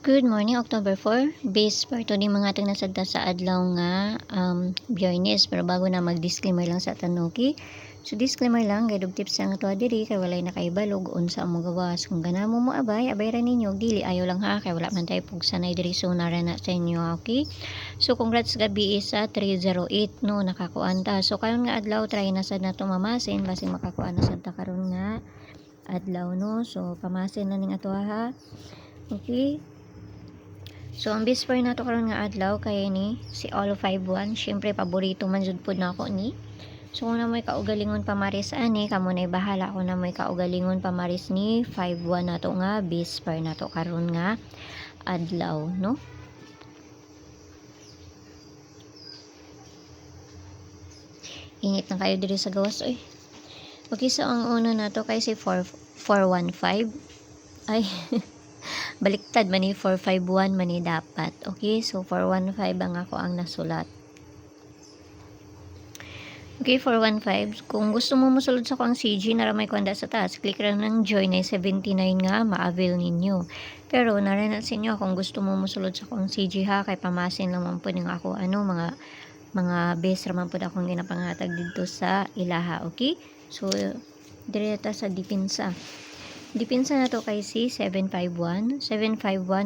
Good morning, October 4. Base for today mga atong nasadta sa adlaw nga Biyernes. Pero bago na mag-disclaimer lang sa tanuki. So disclaimer lang, kay dog tips ang tuwa diri kay walay nakaibalog unsa ang magawas. Kung ganamo mo abay ra ninyo dili ayo lang ha kay wala man tay pug sanay diri so nara na sa inyo, okay? So congrats gabi sa 308 no nakakuan ta. So karon nga adlaw try na sad nato mamasin basing makakuan na sad ta karon nga adlaw no. So pamasin na ning ato ha. Okay? So ang best pair nato karon nga adlaw kay ni si All 51. Syempre paborito man jud pud nako ni. So kung na mo'y kaugalingon pamaris ani kamo nay bahala kung na mo'y kaugalingon pamaris ni 51 nato nga best pair nato karon nga adlaw no. Init na kayo diri sa gawas oy. Okay, so ang una nato kay si 415 ay baliktad man ni 451 man ni dapat. Okay, so 415 ang ako ang nasulat. Okay, 415. Kung gusto mo musulod sa ko ang CG na ramay ko anda sa taas, click lang ng join ay 79 nga ma-avail ninyo. Pero narinig sa inyo kung gusto mo musulod sa ko ang CG ha, kay pamasin lang man po ng ako mga base raman po akong ginapanghatag dito sa ilaha. Okay, so direta sa dipinsa. Dipinsa na to kay si 751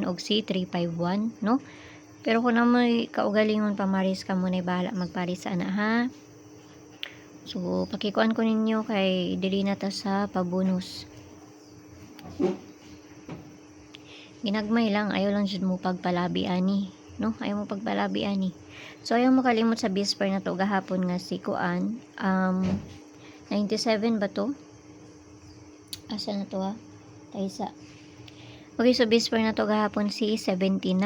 o si 351 no. Pero kung na may kaugalingon pamaris ka muna bahala magparis ana ha. So pakikuan ko ninyo kay dili na ta sa pabonus. Ginagmay lang, ayaw lang jud mo pagpalabi ani no, ayaw mo pagpalabi ani. So ayaw mo kalimot sa bisper na to gahapon nga si kuan 97 ba to? Asa na to ha? Taysa. Okay, so base pair na to gahapon si 79,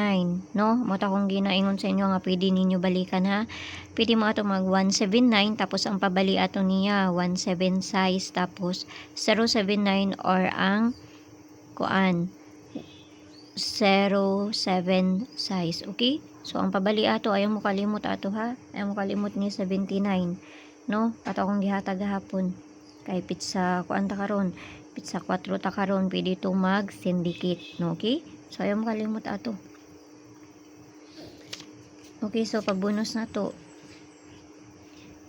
no? Mota kong ginaingon sa inyo nga pwede ninyo balikan ha. Pwede mo ato mag 179 tapos ang pabali ato niya 17 size tapos 079 or ang kuan 07 size, okay? So ang pabali ato ayaw mo kalimot ato ha. Ayaw mo kalimot ni 79, no? Ato akong gihatag gahapon. Kay pizza kuan ta karon. Pizza 4 ta karon, pwede itong mag-syndicate, no? Okay? So ayaw mo kalimot ato. Okay, so pabonus na to.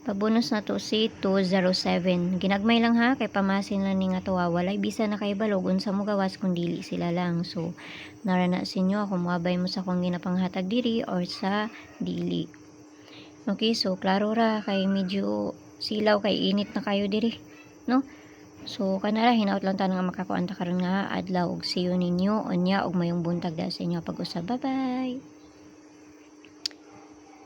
Pabonus na to si 207. Ginagmay lang ha, kay pamasin lang ni nga to. Walay bisa na kay balog unsa mo gawas kung dili sila lang. So narana sa inyo kung moabay mo sa kung ginapanghatag diri or sa dili. Okay, so klaro ra kay medyo silaw kay init na kayo diri, no? So kanara hinaut lang ta nga makakuan ta karon nga adlaw og see you ninyo unya og mayong buntag da sa inyo pag-usab. Bye bye.